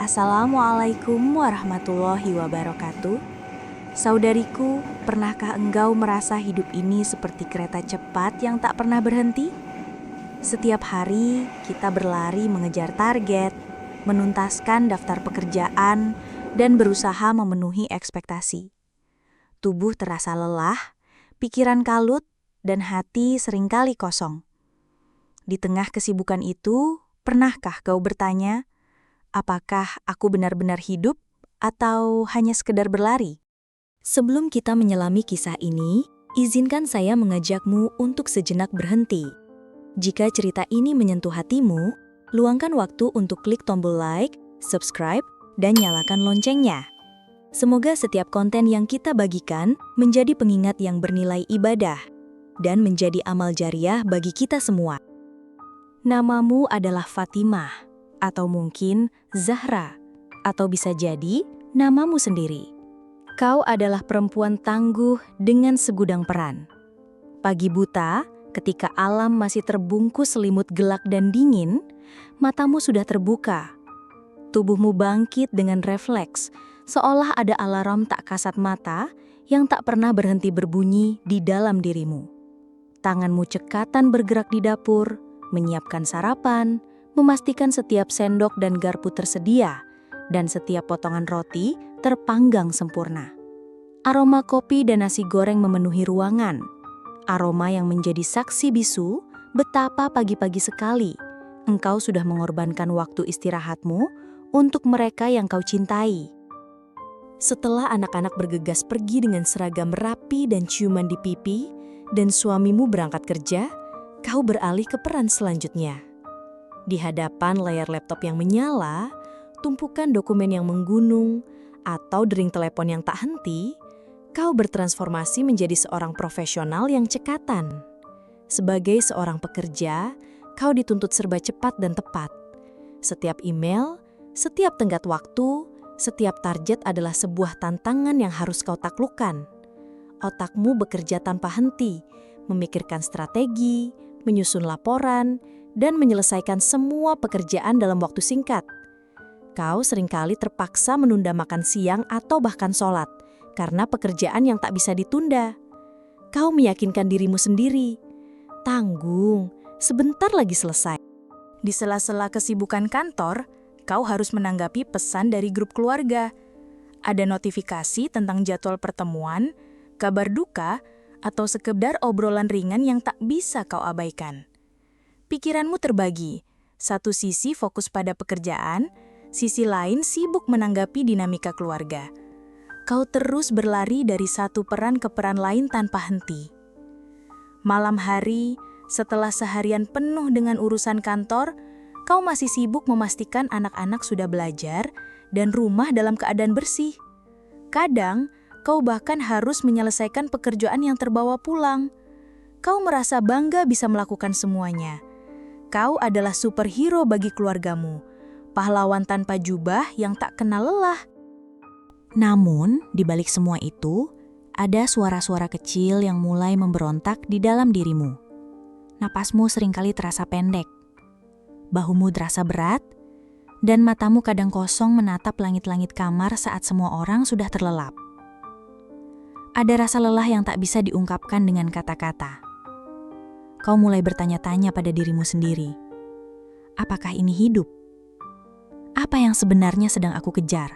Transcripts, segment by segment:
Assalamualaikum warahmatullahi wabarakatuh. Saudariku, pernahkah engkau merasa hidup ini seperti kereta cepat yang tak pernah berhenti? Setiap hari kita berlari mengejar target, menuntaskan daftar pekerjaan, dan berusaha memenuhi ekspektasi. Tubuh terasa lelah, pikiran kalut, dan hati seringkali kosong. Di tengah kesibukan itu, pernahkah kau bertanya, apakah aku benar-benar hidup atau hanya sekedar berlari? Sebelum kita menyelami kisah ini, izinkan saya mengajakmu untuk sejenak berhenti. Jika cerita ini menyentuh hatimu, luangkan waktu untuk klik tombol like, subscribe, dan nyalakan loncengnya. Semoga setiap konten yang kita bagikan menjadi pengingat yang bernilai ibadah dan menjadi amal jariah bagi kita semua. Namamu adalah Fatimah, atau mungkin Zahra, atau bisa jadi namamu sendiri. Kau adalah perempuan tangguh dengan segudang peran. Pagi buta, ketika alam masih terbungkus selimut gelap dan dingin, matamu sudah terbuka. Tubuhmu bangkit dengan refleks, seolah ada alarm tak kasat mata yang tak pernah berhenti berbunyi di dalam dirimu. Tanganmu cekatan bergerak di dapur, menyiapkan sarapan, memastikan setiap sendok dan garpu tersedia, dan setiap potongan roti terpanggang sempurna. Aroma kopi dan nasi goreng memenuhi ruangan. Aroma yang menjadi saksi bisu betapa pagi-pagi sekali engkau sudah mengorbankan waktu istirahatmu untuk mereka yang kau cintai. Setelah anak-anak bergegas pergi dengan seragam rapi dan ciuman di pipi, dan suamimu berangkat kerja, kau beralih ke peran selanjutnya. Di hadapan layar laptop yang menyala, tumpukan dokumen yang menggunung, atau dering telepon yang tak henti, kau bertransformasi menjadi seorang profesional yang cekatan. Sebagai seorang pekerja, kau dituntut serba cepat dan tepat. Setiap email, setiap tenggat waktu, setiap target adalah sebuah tantangan yang harus kau taklukkan. Otakmu bekerja tanpa henti, memikirkan strategi, menyusun laporan, dan menyelesaikan semua pekerjaan dalam waktu singkat. Kau seringkali terpaksa menunda makan siang atau bahkan sholat, karena pekerjaan yang tak bisa ditunda. Kau meyakinkan dirimu sendiri, tanggung, sebentar lagi selesai. Di sela-sela kesibukan kantor, kau harus menanggapi pesan dari grup keluarga. Ada notifikasi tentang jadwal pertemuan, kabar duka, atau sekedar obrolan ringan yang tak bisa kau abaikan. Pikiranmu terbagi, satu sisi fokus pada pekerjaan, sisi lain sibuk menanggapi dinamika keluarga. Kau terus berlari dari satu peran ke peran lain tanpa henti. Malam hari, setelah seharian penuh dengan urusan kantor, kau masih sibuk memastikan anak-anak sudah belajar dan rumah dalam keadaan bersih. Kadang, kau bahkan harus menyelesaikan pekerjaan yang terbawa pulang. Kau merasa bangga bisa melakukan semuanya. Kau adalah superhero bagi keluargamu, pahlawan tanpa jubah yang tak kenal lelah. Namun, di balik semua itu, ada suara-suara kecil yang mulai memberontak di dalam dirimu. Napasmu seringkali terasa pendek, bahumu terasa berat, dan matamu kadang kosong menatap langit-langit kamar saat semua orang sudah terlelap. Ada rasa lelah yang tak bisa diungkapkan dengan kata-kata. Kau mulai bertanya-tanya pada dirimu sendiri. Apakah ini hidup? Apa yang sebenarnya sedang aku kejar?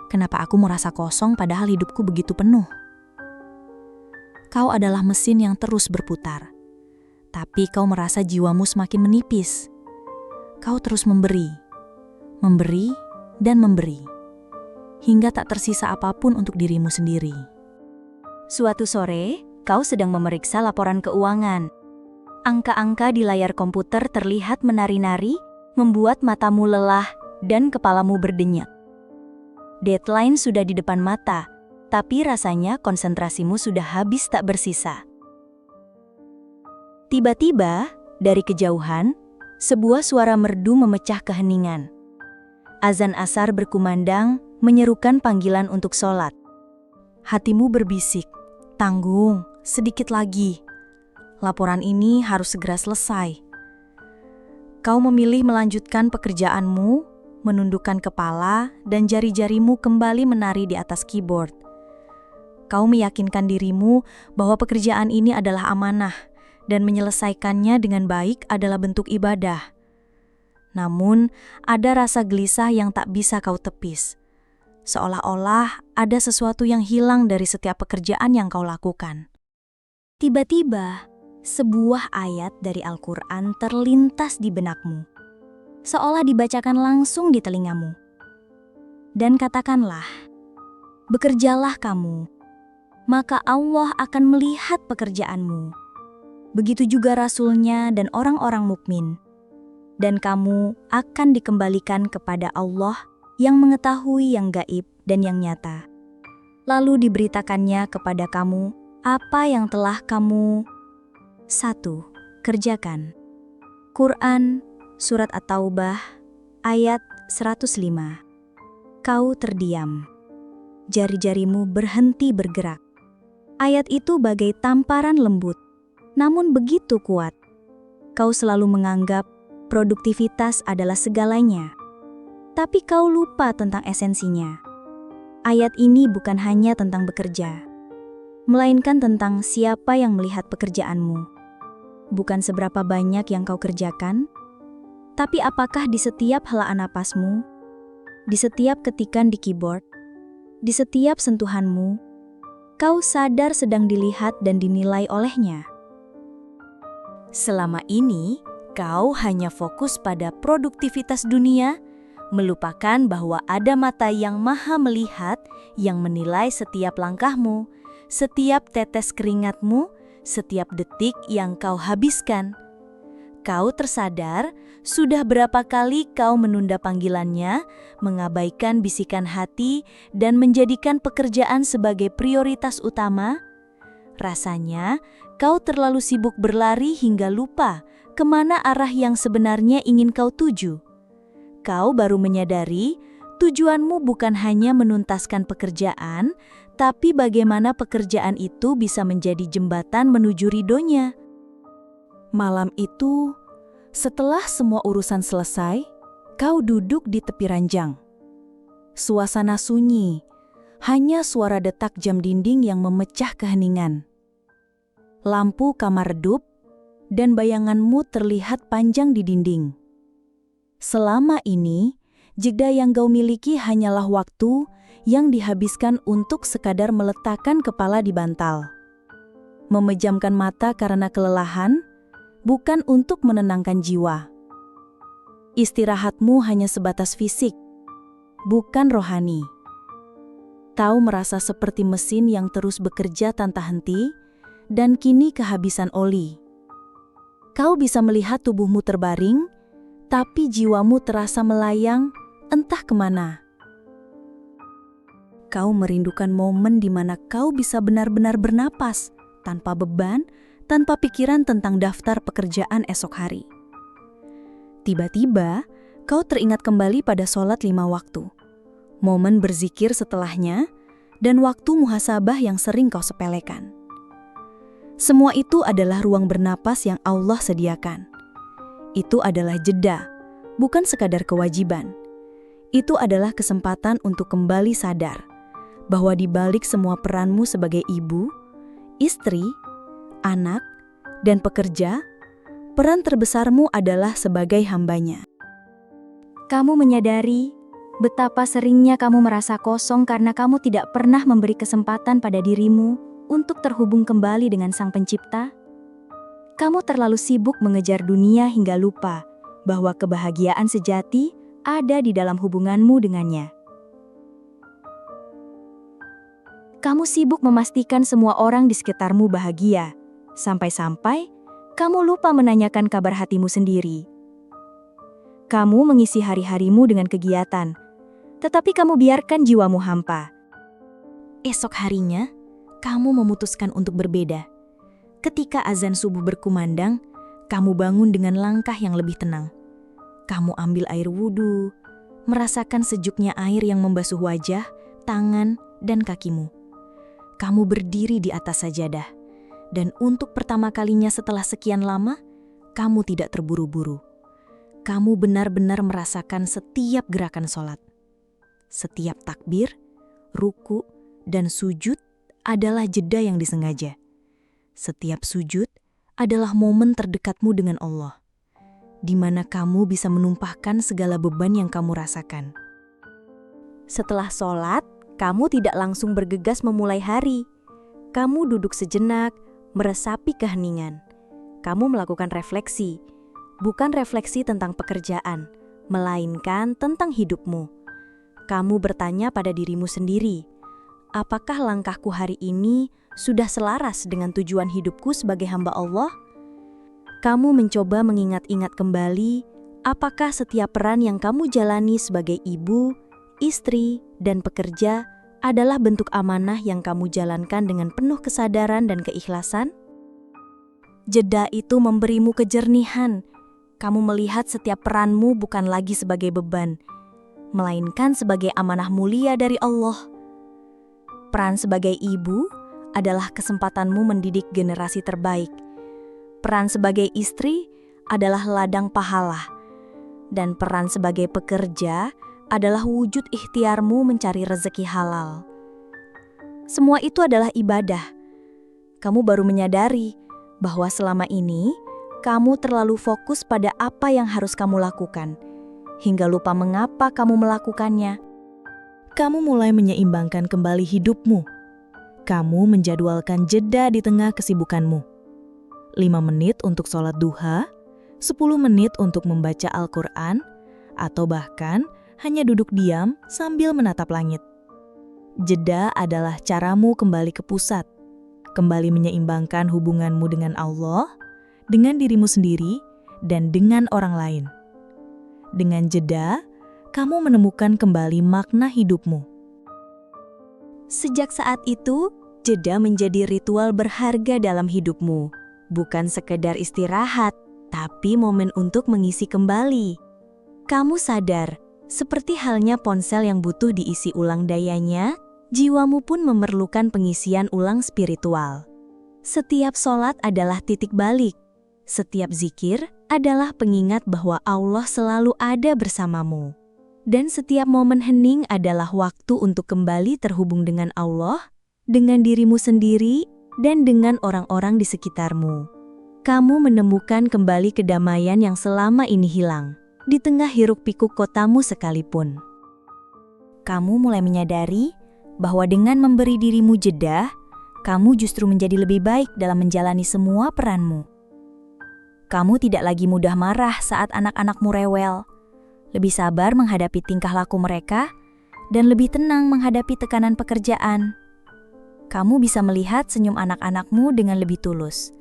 Kenapa aku merasa kosong padahal hidupku begitu penuh? Kau adalah mesin yang terus berputar. Tapi kau merasa jiwamu semakin menipis. Kau terus memberi, dan memberi. Hingga tak tersisa apapun untuk dirimu sendiri. Suatu sore, kau sedang memeriksa laporan keuangan. Angka-angka di layar komputer terlihat menari-nari, membuat matamu lelah dan kepalamu berdenyut. Deadline sudah di depan mata, tapi rasanya konsentrasimu sudah habis tak bersisa. Tiba-tiba, dari kejauhan, sebuah suara merdu memecah keheningan. Azan asar berkumandang, menyerukan panggilan untuk sholat. Hatimu berbisik, tanggung, sedikit lagi. Laporan ini harus segera selesai. Kau memilih melanjutkan pekerjaanmu, menundukkan kepala, dan jari-jarimu kembali menari di atas keyboard. Kau meyakinkan dirimu bahwa pekerjaan ini adalah amanah, dan menyelesaikannya dengan baik adalah bentuk ibadah. Namun, ada rasa gelisah yang tak bisa kau tepis. Seolah-olah ada sesuatu yang hilang dari setiap pekerjaan yang kau lakukan. Tiba-tiba, sebuah ayat dari Al-Quran terlintas di benakmu, seolah dibacakan langsung di telingamu. Dan katakanlah, bekerjalah kamu, maka Allah akan melihat pekerjaanmu. Begitu juga Rasul-Nya dan orang-orang mukmin. Dan kamu akan dikembalikan kepada Allah yang mengetahui yang gaib dan yang nyata. Lalu diberitakannya kepada kamu apa yang telah kamu 1. Kerjakan. Quran, Surat At-Taubah, ayat 105. Kau terdiam. Jari-jarimu berhenti bergerak. Ayat itu bagai tamparan lembut, namun begitu kuat. Kau selalu menganggap produktivitas adalah segalanya. Tapi kau lupa tentang esensinya. Ayat ini bukan hanya tentang bekerja, melainkan tentang siapa yang melihat pekerjaanmu. Bukan seberapa banyak yang kau kerjakan, tapi apakah di setiap helaan napasmu, di setiap ketikan di keyboard, di setiap sentuhanmu, kau sadar sedang dilihat dan dinilai olehnya. Selama ini, kau hanya fokus pada produktivitas dunia, melupakan bahwa ada mata yang maha melihat yang menilai setiap langkahmu, setiap tetes keringatmu, setiap detik yang kau habiskan. Kau tersadar sudah berapa kali kau menunda panggilannya, mengabaikan bisikan hati, dan menjadikan pekerjaan sebagai prioritas utama? Rasanya kau terlalu sibuk berlari hingga lupa kemana arah yang sebenarnya ingin kau tuju. Kau baru menyadari tujuanmu bukan hanya menuntaskan pekerjaan, tapi bagaimana pekerjaan itu bisa menjadi jembatan menuju ridhonya. Malam itu, setelah semua urusan selesai, kau duduk di tepi ranjang. Suasana sunyi, hanya suara detak jam dinding yang memecah keheningan. Lampu kamar redup, dan bayanganmu terlihat panjang di dinding. Selama ini, jeda yang kau miliki hanyalah waktu yang dihabiskan untuk sekadar meletakkan kepala di bantal. Memejamkan mata karena kelelahan, bukan untuk menenangkan jiwa. Istirahatmu hanya sebatas fisik, bukan rohani. Kau merasa seperti mesin yang terus bekerja tanpa henti, dan kini kehabisan oli. Kau bisa melihat tubuhmu terbaring, tapi jiwamu terasa melayang entah kemana. Kau merindukan momen di mana kau bisa benar-benar bernapas, tanpa beban, tanpa pikiran tentang daftar pekerjaan esok hari. Tiba-tiba, kau teringat kembali pada sholat 5 waktu, momen berzikir setelahnya, dan waktu muhasabah yang sering kau sepelekan. Semua itu adalah ruang bernapas yang Allah sediakan. Itu adalah jeda, bukan sekadar kewajiban. Itu adalah kesempatan untuk kembali sadar bahwa di balik semua peranmu sebagai ibu, istri, anak, dan pekerja, peran terbesarmu adalah sebagai hambanya. Kamu menyadari betapa seringnya kamu merasa kosong karena kamu tidak pernah memberi kesempatan pada dirimu untuk terhubung kembali dengan Sang Pencipta. Kamu terlalu sibuk mengejar dunia hingga lupa bahwa kebahagiaan sejati ada di dalam hubunganmu dengannya. Kamu sibuk memastikan semua orang di sekitarmu bahagia, sampai-sampai kamu lupa menanyakan kabar hatimu sendiri. Kamu mengisi hari-harimu dengan kegiatan, tetapi kamu biarkan jiwamu hampa. Esok harinya, kamu memutuskan untuk berbeda. Ketika azan subuh berkumandang, kamu bangun dengan langkah yang lebih tenang. Kamu ambil air wudhu, merasakan sejuknya air yang membasuh wajah, tangan, dan kakimu. Kamu berdiri di atas sajadah, dan untuk pertama kalinya setelah sekian lama, kamu tidak terburu-buru. kamu benar-benar merasakan setiap gerakan sholat. Setiap takbir, ruku, dan sujud adalah jeda yang disengaja. Setiap sujud adalah momen terdekatmu dengan Allah, di mana kamu bisa menumpahkan segala beban yang kamu rasakan. Setelah sholat, kamu tidak langsung bergegas memulai hari. Kamu duduk sejenak, meresapi keheningan. Kamu melakukan refleksi, bukan refleksi tentang pekerjaan, melainkan tentang hidupmu. Kamu bertanya pada dirimu sendiri, apakah langkahku hari ini sudah selaras dengan tujuan hidupku sebagai hamba Allah? Kamu mencoba mengingat-ingat kembali, apakah setiap peran yang kamu jalani sebagai ibu, istri, dan pekerja adalah bentuk amanah yang kamu jalankan dengan penuh kesadaran dan keikhlasan? Jeda itu memberimu kejernihan. Kamu melihat setiap peranmu bukan lagi sebagai beban, melainkan sebagai amanah mulia dari Allah. Peran sebagai ibu adalah kesempatanmu mendidik generasi terbaik. Peran sebagai istri adalah ladang pahala. Dan peran sebagai pekerja adalah wujud ikhtiarmu mencari rezeki halal. Semua itu adalah ibadah. Kamu baru menyadari bahwa selama ini kamu terlalu fokus pada apa yang harus kamu lakukan, hingga lupa mengapa kamu melakukannya. Kamu mulai menyeimbangkan kembali hidupmu. Kamu menjadwalkan jeda di tengah kesibukanmu. 5 menit untuk sholat duha, 10 menit untuk membaca Al-Quran, atau bahkan hanya duduk diam sambil menatap langit. Jeda adalah caramu kembali ke pusat, kembali menyeimbangkan hubunganmu dengan Allah, dengan dirimu sendiri, dan dengan orang lain. Dengan jeda, kamu menemukan kembali makna hidupmu. Sejak saat itu, jeda menjadi ritual berharga dalam hidupmu. Bukan sekedar istirahat, tapi momen untuk mengisi kembali. Kamu sadar, seperti halnya ponsel yang butuh diisi ulang dayanya, jiwamu pun memerlukan pengisian ulang spiritual. Setiap sholat adalah titik balik. Setiap zikir adalah pengingat bahwa Allah selalu ada bersamamu. Dan setiap momen hening adalah waktu untuk kembali terhubung dengan Allah, dengan dirimu sendiri, dan dengan orang-orang di sekitarmu. Kamu menemukan kembali kedamaian yang selama ini hilang, di tengah hiruk-pikuk kotamu sekalipun. Kamu mulai menyadari bahwa dengan memberi dirimu jeda, kamu justru menjadi lebih baik dalam menjalani semua peranmu. Kamu tidak lagi mudah marah saat anak-anakmu rewel, lebih sabar menghadapi tingkah laku mereka, dan lebih tenang menghadapi tekanan pekerjaan. Kamu bisa melihat senyum anak-anakmu dengan lebih tulus,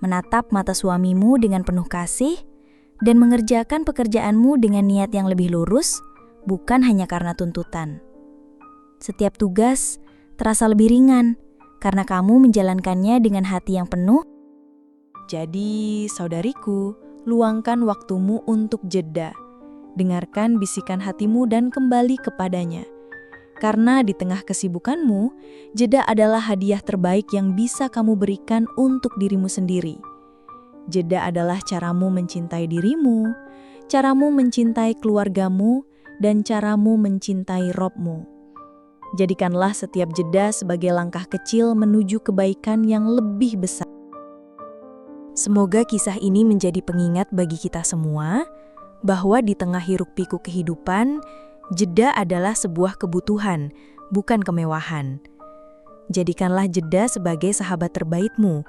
menatap mata suamimu dengan penuh kasih, dan mengerjakan pekerjaanmu dengan niat yang lebih lurus, bukan hanya karena tuntutan. Setiap tugas terasa lebih ringan, karena kamu menjalankannya dengan hati yang penuh. Jadi, saudariku, luangkan waktumu untuk jeda. Dengarkan bisikan hatimu dan kembali kepadanya. Karena di tengah kesibukanmu, jeda adalah hadiah terbaik yang bisa kamu berikan untuk dirimu sendiri. Jeda adalah caramu mencintai dirimu, caramu mencintai keluargamu, dan caramu mencintai Robmu. Jadikanlah setiap jeda sebagai langkah kecil menuju kebaikan yang lebih besar. Semoga kisah ini menjadi pengingat bagi kita semua bahwa di tengah hiruk-pikuk kehidupan, jeda adalah sebuah kebutuhan, bukan kemewahan. Jadikanlah jeda sebagai sahabat terbaikmu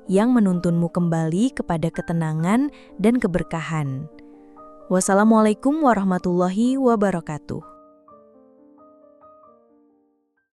yang menuntunmu kembali kepada ketenangan dan keberkahan. Wassalamualaikum warahmatullahi wabarakatuh.